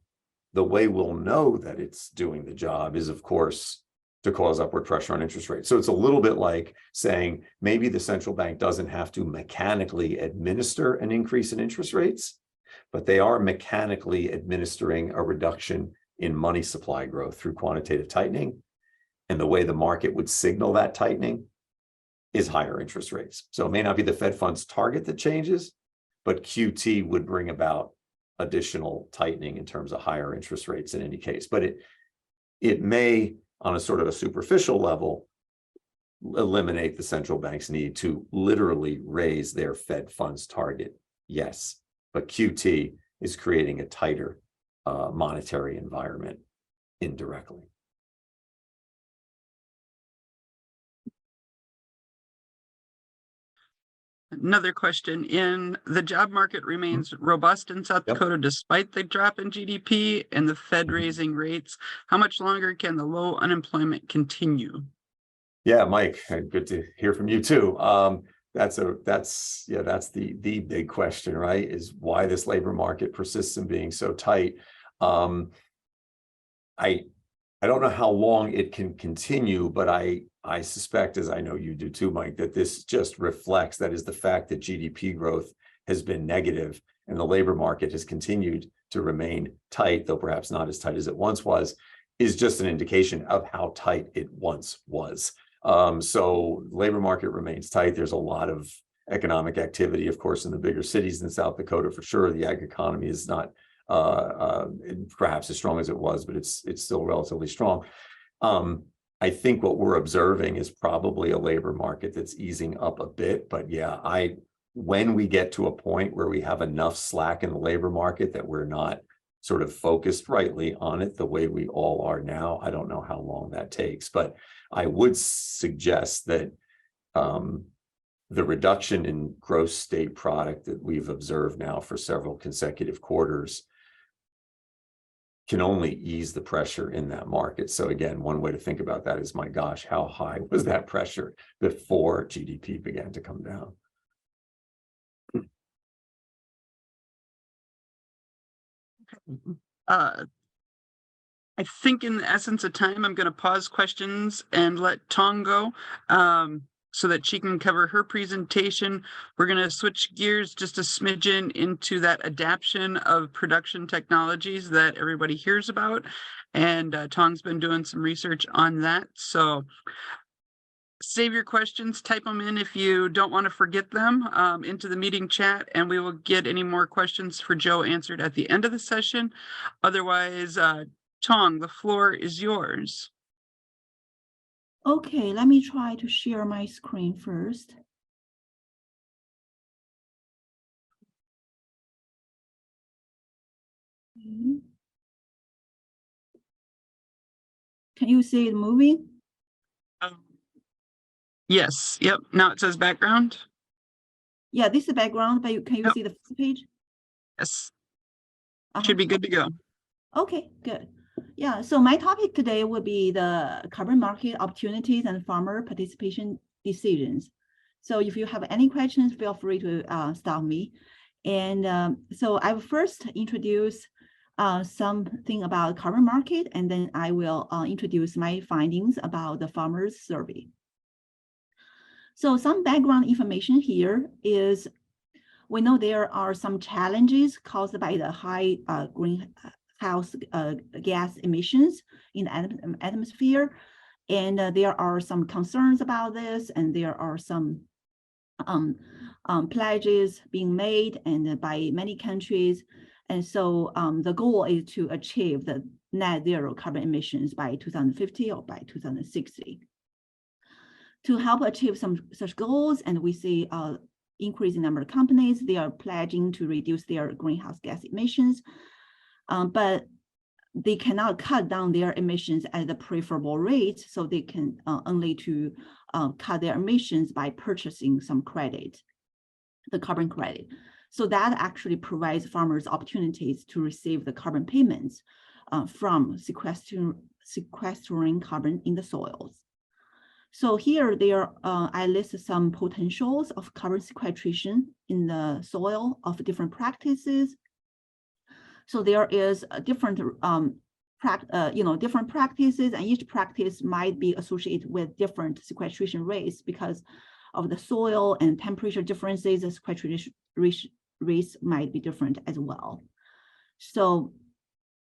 the way we'll know that it's doing the job is, of course, to cause upward pressure on interest rates. So it's a little bit like saying maybe the central bank doesn't have to mechanically administer an increase in interest rates, but they are mechanically administering a reduction in money supply growth through quantitative tightening. And the way the market would signal that tightening is higher interest rates. So it may not be the Fed funds target that changes, but QT would bring about additional tightening in terms of higher interest rates in any case. But it may, on a sort of a superficial level, eliminate the central bank's need to literally raise their Fed funds target. Yes, but QT is creating a tighter monetary environment indirectly. Another question, in the job market remains robust in South Yep. Dakota despite the drop in GDP and the Fed raising rates. How much longer can the low unemployment continue? Yeah, Mike, good to hear from you too. That's the big question, right? Is why this labor market persists in being so tight. I don't know how long it can continue, but I suspect, as I know you do too, Mike, that this just reflects, that is the fact that GDP growth has been negative and the labor market has continued to remain tight, though perhaps not as tight as it once was, is just an indication of how tight it once was. So labor market remains tight. There's a lot of economic activity, of course, in the bigger cities in South Dakota for sure. The ag economy is not perhaps as strong as it was, but it's still relatively strong. I think what we're observing is probably a labor market that's easing up a bit, but yeah, when we get to a point where we have enough slack in the labor market that we're not sort of focused rightly on it the way we all are now, I don't know how long that takes, but I would suggest that the reduction in gross state product that we've observed now for several consecutive quarters can only ease the pressure in that market. So again, one way to think about that is, my gosh, how high was that pressure before GDP began to come down? I think in the essence of time, I'm going to pause questions and let Tong go so that she can cover her presentation. We're going to switch gears just a smidgen into that adaption of production technologies that everybody hears about. And Tong's been doing some research on that. So save your questions, type them in if you don't want to forget them into the meeting chat, and we will get any more questions for Joe answered at the end of the session. Otherwise, Tong, the floor is yours. Okay, let me try to share my screen first. Okay. Can you see it moving? Yes. Yep. Now it says background. Yeah, this is the background, but can you Yep. see the first page? Yes. Should be good to go. Okay, good. Yeah, so my topic today will be the carbon market opportunities and farmer participation decisions. So if you have any questions, feel free to stop me. And so I will first introduce something about carbon market, and then I will introduce my findings about the farmers survey. So some background information here is, we know there are some challenges caused by the high greenhouse gas emissions in the atmosphere. And there are some concerns about this, and there are some pledges being made and by many countries. And so the goal is to achieve the net zero carbon emissions by 2050 or by 2060. To help achieve some such goals, and we see increasing number of companies, they are pledging to reduce their greenhouse gas emissions, but they cannot cut down their emissions at the preferable rate, so they can only to cut their emissions by purchasing some credit, the carbon credit. So that actually provides farmers opportunities to receive the carbon payments from sequestering carbon in the soils. So here I list some potentials of carbon sequestration in the soil of different practices. So there is a different different practices, and each practice might be associated with different sequestration rates because of the soil and temperature differences. The sequestration rates might be different as well. So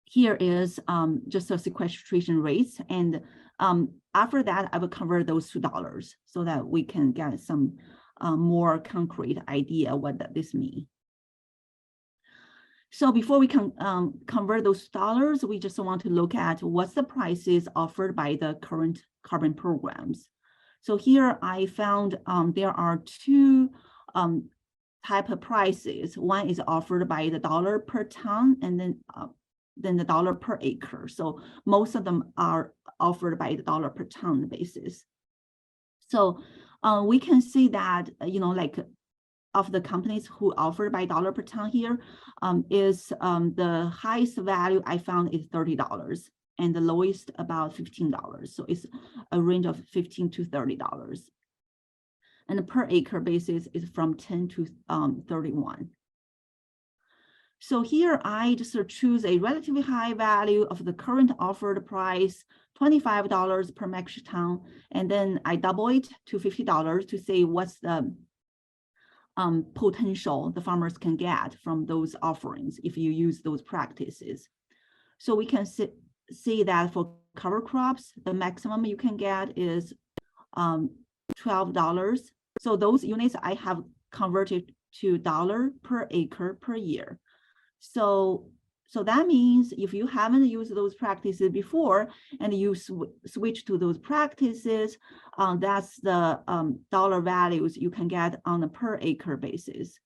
here is just the sequestration rates, and after that, I will convert those to dollars so that we can get some more concrete idea what this means. So before we can convert those dollars, we just want to look at what's the prices offered by the current carbon programs. So here I found there are two type of prices. One is offered by the dollar per ton, and then the dollar per acre. So most of them are offered by the dollar per ton basis. So we can see that, like of the companies who offer by dollar per ton here is the highest value I found is $30 and the lowest about $15. So it's a range of $15 to $30. And the per acre basis is from 10 to 31. So here I just choose a relatively high value of the current offered price, $25 per metric ton, and then I double it to $50 to say what's the potential the farmers can get from those offerings if you use those practices. So we can see that for cover crops, the maximum you can get is $12. So those units I have converted to $1 per acre per year. So that means if you haven't used those practices before and you switch to those practices, that's the dollar values you can get on a per acre basis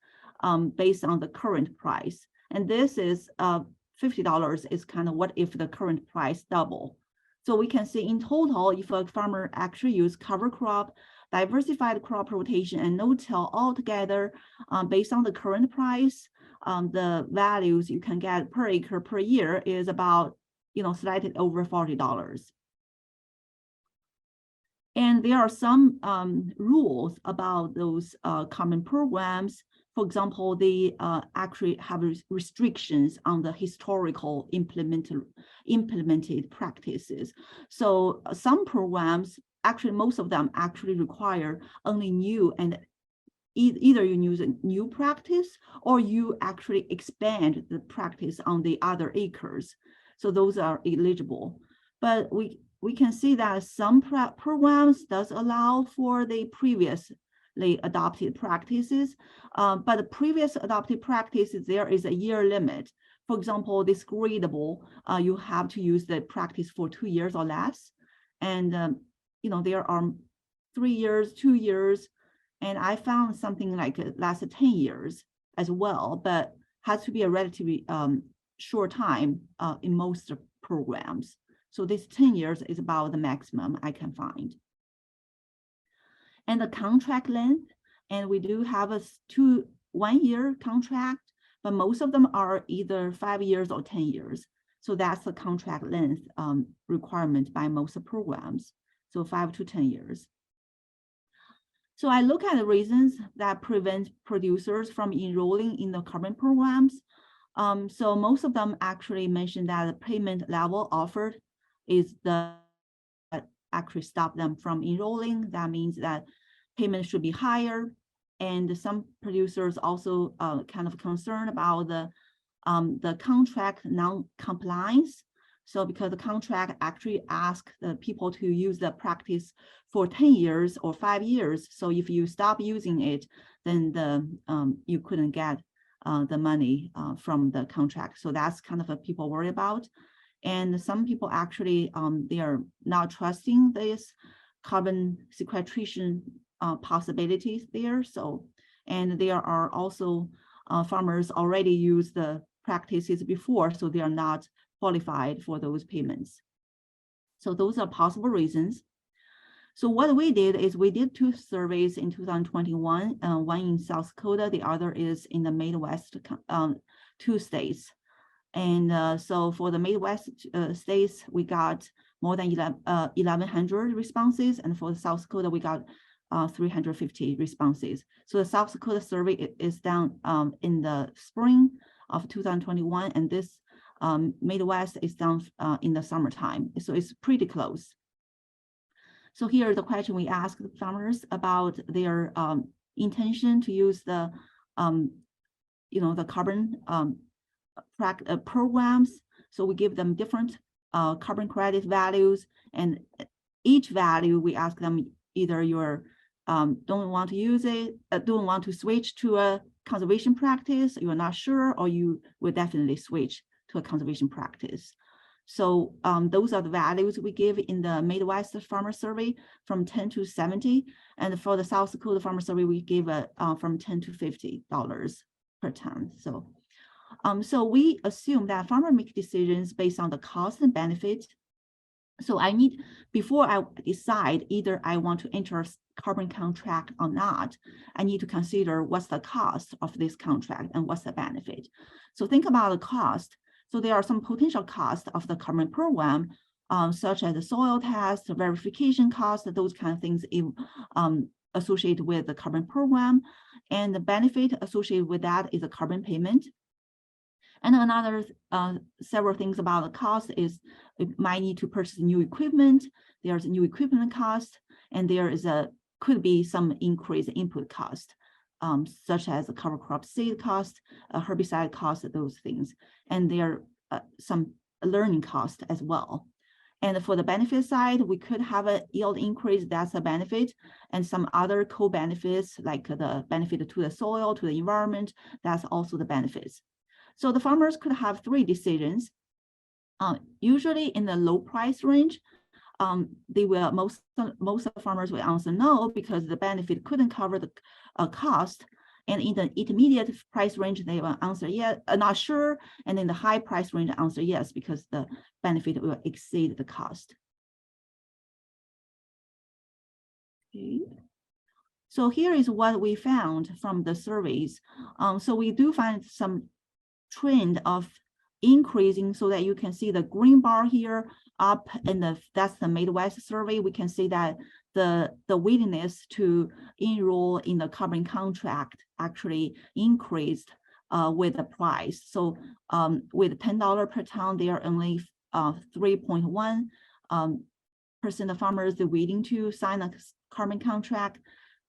based on the current price. And this is $50 is kind of what if the current price double. So we can see in total, if a farmer actually use cover crop, diversified crop rotation, and no-till all together based on the current price, the values you can get per acre per year is about, slightly over $40. And there are some rules about those common programs. For example, they actually have restrictions on the historical implemented practices. So some programs, actually most of them actually require only new, and either you use a new practice or you actually expand the practice on the other acres. So those are eligible. But we can see that some programs does allow for the previously adopted practices, but the previous adopted practices, there is a year limit. For example, this gradable, you have to use the practice for 2 years or less. And, there are 3 years, 2 years, and I found something like it lasted 10 years as well, but has to be a relatively short time in most programs. So this 10 years is about the maximum I can find. And the contract length, and we do have a 1-year contract, but most of them are either 5 years or 10 years. So that's the contract length requirement by most programs. So 5 to 10 years. So I look at the reasons that prevent producers from enrolling in the carbon programs. So most of them actually mention that the payment level offered is the actually stop them from enrolling. That means that payment should be higher. And some producers also kind of concerned about the contract non-compliance. So because the contract actually asks the people to use the practice for 10 years or 5 years. So if you stop using it, then you couldn't get the money from the contract. So that's kind of what people worry about. And some people actually, they are not trusting this carbon sequestration possibilities there. So, and there are also farmers already use the practices before, so they are not qualified for those payments. So those are possible reasons. So what we did is we did 2 surveys in 2021, one in South Dakota, the other is in the Midwest 2 states. And so for the Midwest states, we got more than 1,100 responses, and for South Dakota, we got 350 responses. So the South Dakota survey is done in the spring of 2021, and this Midwest is done in the summertime. So it's pretty close. So here the question we ask the farmers about their intention to use the the carbon programs. So we give them different carbon credit values, and each value we ask them either you're don't want to use it, don't want to switch to a conservation practice, you're not sure, or you will definitely switch to a conservation practice. So those are the values we give in the Midwest Farmer Survey from 10 to 70. And for the South Dakota Farmer Survey, we give from $10 to $50 per ton. So, so we assume that farmers make decisions based on the cost and benefit. So before I decide either I want to enter a carbon contract or not, I need to consider what's the cost of this contract and what's the benefit. So think about the cost. So there are some potential costs of the carbon program, such as the soil test, verification costs, those kind of things associated with the carbon program. And the benefit associated with that is a carbon payment. And another several things about the cost is it might need to purchase new equipment. There's a new equipment cost, and there could be some increased input cost, such as the cover crop seed cost, herbicide cost, those things. And there are some learning cost as well. And for the benefit side, we could have a yield increase, that's a benefit, and some other co-benefits like the benefit to the soil, to the environment, that's also the benefits. So the farmers could have 3 decisions. Usually in the low price range, they will most of the farmers will answer no because the benefit couldn't cover the cost. And in the intermediate price range, they will answer yes, not sure. And in the high price range, answer yes because the benefit will exceed the cost. Okay. So here is what we found from the surveys. So we do find some trend of increasing, so that you can see the green bar here up, and that's the Midwest survey. We can see that the willingness to enroll in the carbon contract actually increased with the price. So with $10 per ton, there are only 3.1% of farmers are willing to sign a carbon contract.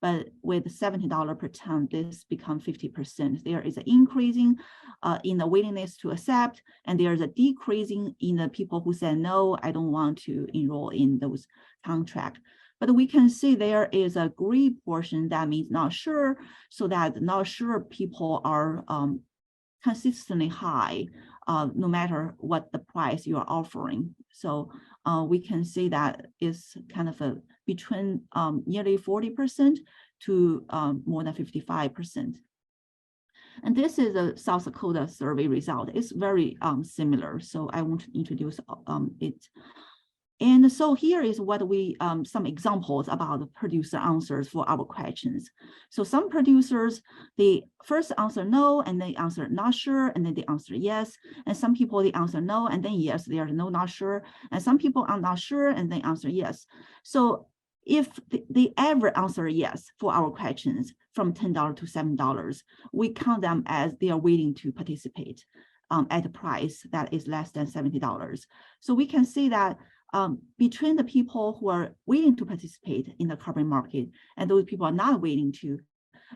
But with $70 per ton, this becomes 50%. There is an increasing in the willingness to accept, and there's a decreasing in the people who said, no, I don't want to enroll in those contracts. But we can see there is a gray portion that means not sure, so that not sure people are consistently high, no matter what the price you are offering. So we can see that is kind of between nearly 40% to more than 55%. And this is a South Dakota survey result. It's very similar, so I want to introduce it. And so here is what we, some examples about the producer answers for our questions. So some producers, they first answer no, and they answer not sure, and then they answer yes. And some people, they answer no, and then yes, they are no, not sure. And some people are not sure, and they answer yes. So if they ever answer yes for our questions from $10 to $7, we count them as they are willing to participate at a price that is less than $70. So we can see that between the people who are willing to participate in the carbon market and those people are not willing to,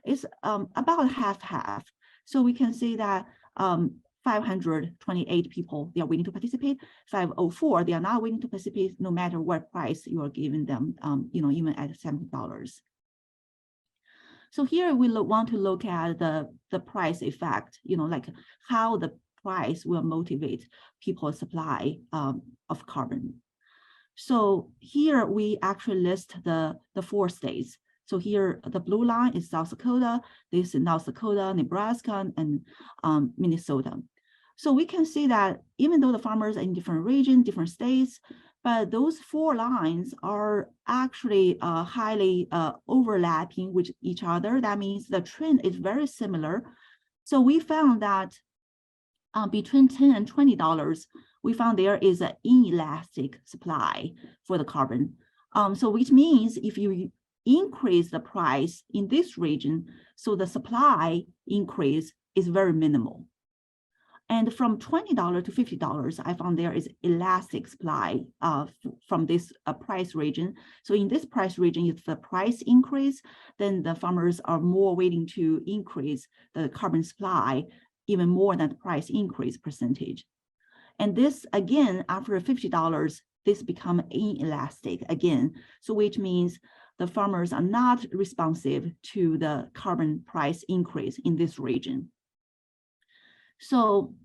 it's about half-half. So we can see that 528 people, they are willing to participate. 504, they are not willing to participate no matter what price you are giving them, even at $70. So here we want to look at the price effect, like how the price will motivate people's supply of carbon. So here we actually list the 4 states. So here the blue line is South Dakota, this is North Dakota, Nebraska, and Minnesota. So we can see that even though the farmers are in different regions, different states, but those 4 lines are actually highly overlapping with each other. That means the trend is very similar. So we found that between $10 and $20, we found there is an inelastic supply for the carbon. So which means if you increase the price in this region, so the supply increase is very minimal. And from $20 to $50, I found there is elastic supply from this price region. So in this price region, if the price increase, then the farmers are more willing to increase the carbon supply even more than the price increase percentage. And this, again, after $50, this become inelastic again. So which means the farmers are not responsive to the carbon price increase in this region. So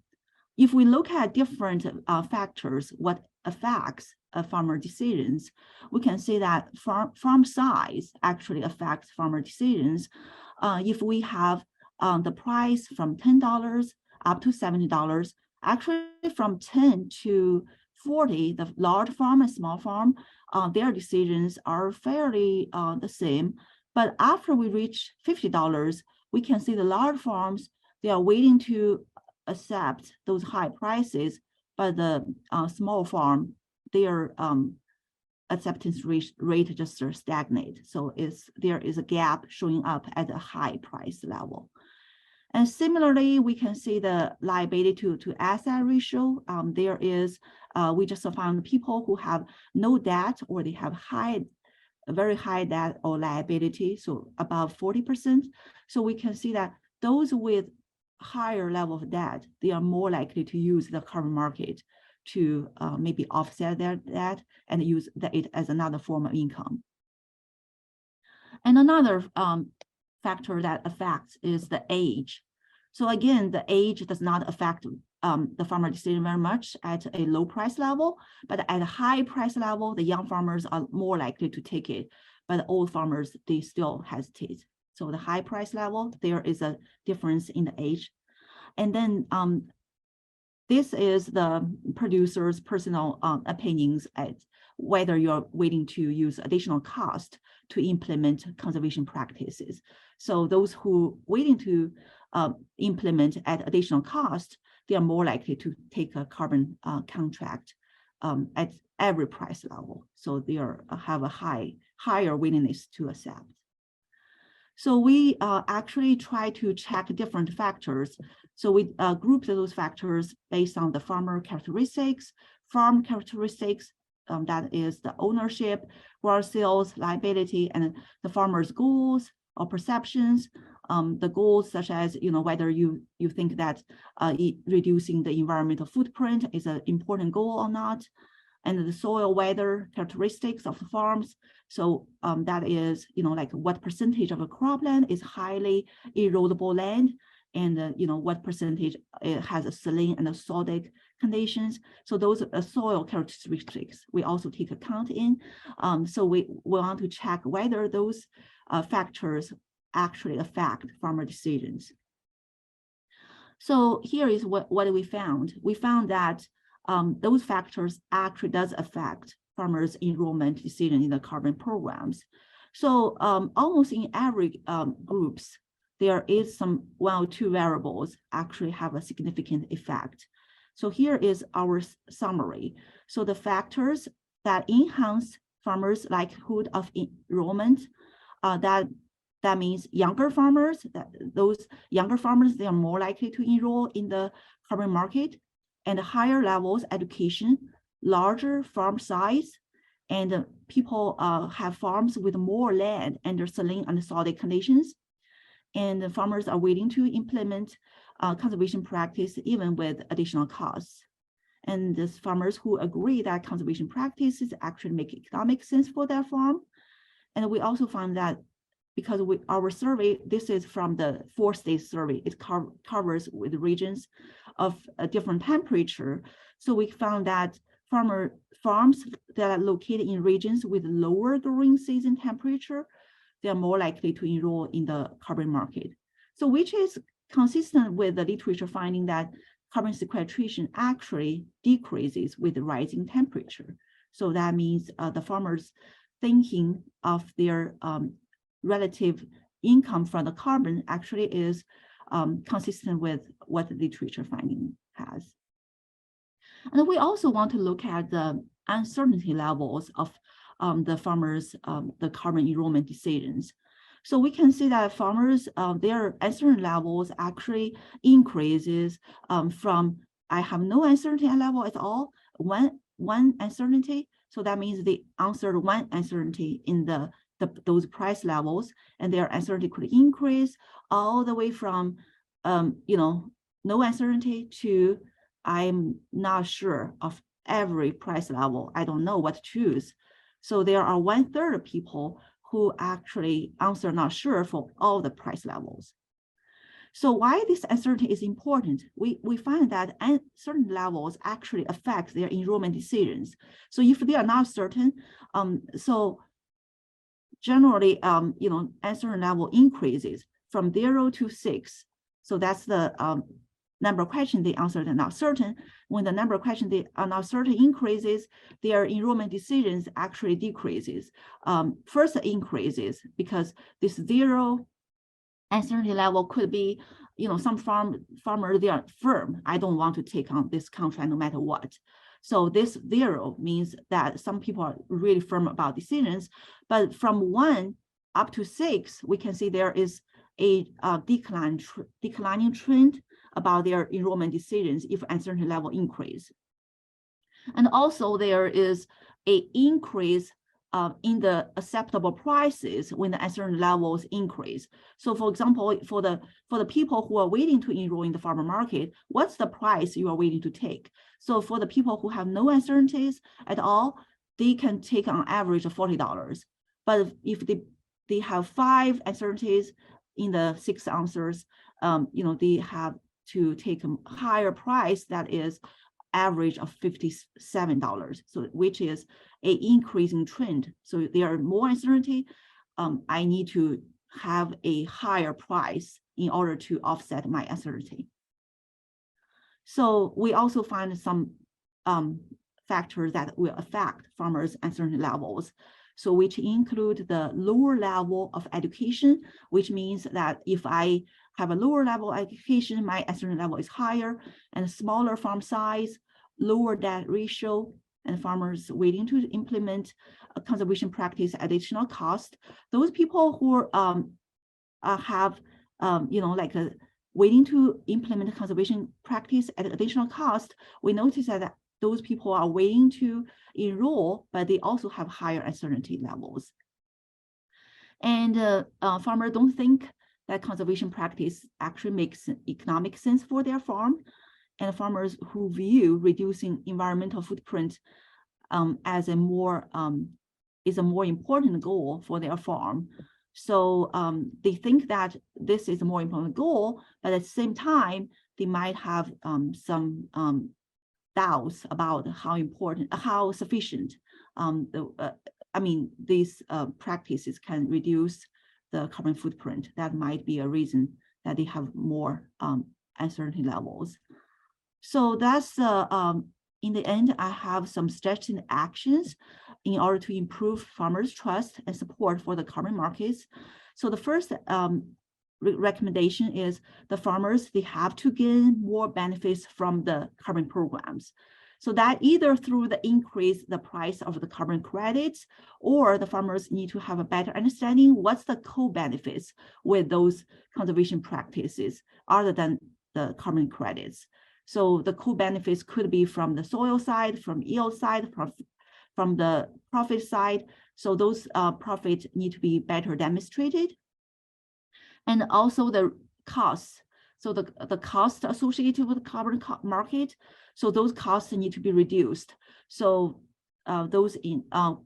if we look at different factors, what affects farmer decisions, we can say that farm size actually affects farmer decisions. If we have the price from $10 up to $70, actually from $10 to 40, the large farm and small farm, their decisions are fairly the same. But after we reach $50, we can see the large farms, they are waiting to accept those high prices, but the small farm, their acceptance rate just stagnate. So there is a gap showing up at a high price level. And similarly, we can see the liability to asset ratio. There is, we just found people who have no debt or they have very high debt or liability, so above 40%. So we can see that those with higher level of debt, they are more likely to use the carbon market to maybe offset their debt and use it as another form of income. And another factor that affects is the age. So again, the age does not affect the farmer decision very much at a low price level, but at a high price level, the young farmers are more likely to take it, but the old farmers, they still hesitate. So the high price level, there is a difference in the age. And then this is the producer's personal opinions at whether you're willing to use additional cost to implement conservation practices. So those who willing to implement at additional cost, they are more likely to take a carbon contract at every price level. So they have a higher willingness to accept. So we actually try to check different factors. So we grouped those factors based on the farmer characteristics, farm characteristics, that is the ownership, gross sales, liability, and the farmer's goals or perceptions. The goals such as, whether you think that reducing the environmental footprint is an important goal or not, and the soil weather characteristics of the farms. So that is, like what percentage of a cropland is highly erodible land, and what percentage has a saline and acidic conditions. So those soil characteristics we also take account in. So we want to check whether those factors actually affect farmer decisions. So here is what we found. We found that those factors actually does affect farmers' enrollment decision in the carbon programs. So almost in every groups, there is one or two variables actually have a significant effect. So here is our summary. So the factors that enhance farmers' likelihood of enrollment, that means younger farmers, those younger farmers, they are more likely to enroll in the carbon market, and higher levels education, larger farm size, and people have farms with more land under saline and acidic conditions, and the farmers are willing to implement conservation practice even with additional costs. And these farmers who agree that conservation practices actually make economic sense for their farm. And we also found that because our survey, this is from the 4-state survey, it covers with regions of a different temperature. So we found that farms that are located in regions with lower growing season temperature, they are more likely to enroll in the carbon market. So which is consistent with the literature finding that carbon sequestration actually decreases with the rising temperature. So that means the farmers thinking of their relative income from the carbon actually is consistent with what the literature finding has. And we also want to look at the uncertainty levels of the farmers, the carbon enrollment decisions. So we can see that farmers, their uncertainty levels actually increases from I have no uncertainty level at all, one uncertainty. So that means they answered one uncertainty in those price levels, and their uncertainty could increase all the way from no uncertainty to I'm not sure of every price level. I don't know what to choose. So there are 1/3 of people who actually answer not sure for all the price levels. So why this uncertainty is important? We find that uncertain levels actually affect their enrollment decisions. So if they are not certain, so generally, uncertain level increases from 0 to 6. So that's the number of questions they answered are not certain. When the number of questions they are not certain increases, their enrollment decisions actually decreases. First increases because this zero uncertainty level could be, some farmer, they are firm. I don't want to take on this contract no matter what. So this zero means that some people are really firm about decisions, but from 1 up to 6, we can see there is a declining trend about their enrollment decisions if uncertainty level increase. And also there is an increase in the acceptable prices when the uncertainty levels increase. So for example, for the people who are waiting to enroll in the farmer market, what's the price you are willing to take? So for the people who have no uncertainties at all, they can take on average of $40. But if they have 5 uncertainties in the 6 answers, they have to take a higher price that is average of $57, so which is an increasing trend. So there are more uncertainty. I need to have a higher price in order to offset my uncertainty. So we also find some factors that will affect farmers' uncertainty levels. So which include the lower level of education, which means that if I have a lower level education, my uncertainty level is higher, and smaller farm size, lower debt ratio, and farmers waiting to implement a conservation practice at additional cost. Those people who have, waiting to implement a conservation practice at additional cost, we notice that those people are waiting to enroll, but they also have higher uncertainty levels. And farmers don't think that conservation practice actually makes economic sense for their farm. And farmers who view reducing environmental footprint as a more important goal for their farm. So they think that this is a more important goal, but at the same time, they might have some doubts about how sufficient these practices can reduce the carbon footprint. That might be a reason that they have more uncertainty levels. So that's in the end, I have some suggested actions in order to improve farmers' trust and support for the carbon markets. So the first recommendation is the farmers, they have to gain more benefits from the carbon programs. So that either through the increase the price of the carbon credits, or the farmers need to have a better understanding what's the co-benefits with those conservation practices other than the carbon credits. So the co-benefits could be from the soil side, from yield side, from the profit side. So those profits need to be better demonstrated. And also the costs. So the cost associated with the carbon market, so those costs need to be reduced. So those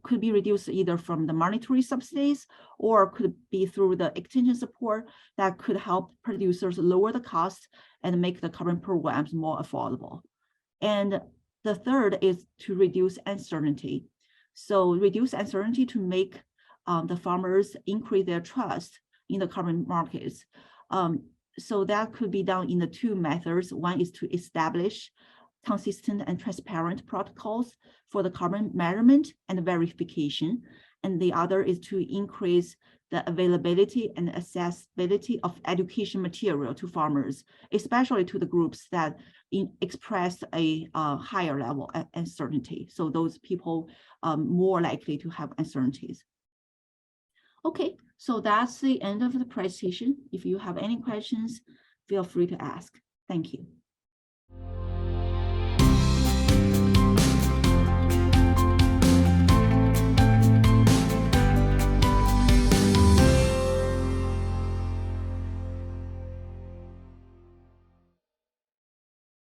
could be reduced either from the monetary subsidies or could be through the extension support that could help producers lower the cost and make the carbon programs more affordable. And the third is to reduce uncertainty. So reduce uncertainty to make the farmers increase their trust in the carbon markets. So that could be done in the 2 methods. One is to establish consistent and transparent protocols for the carbon measurement and verification. And the other is to increase the availability and accessibility of education material to farmers, especially to the groups that express a higher level of uncertainty. So those people are more likely to have uncertainties. Okay, so that's the end of the presentation. If you have any questions, feel free to ask. Thank you.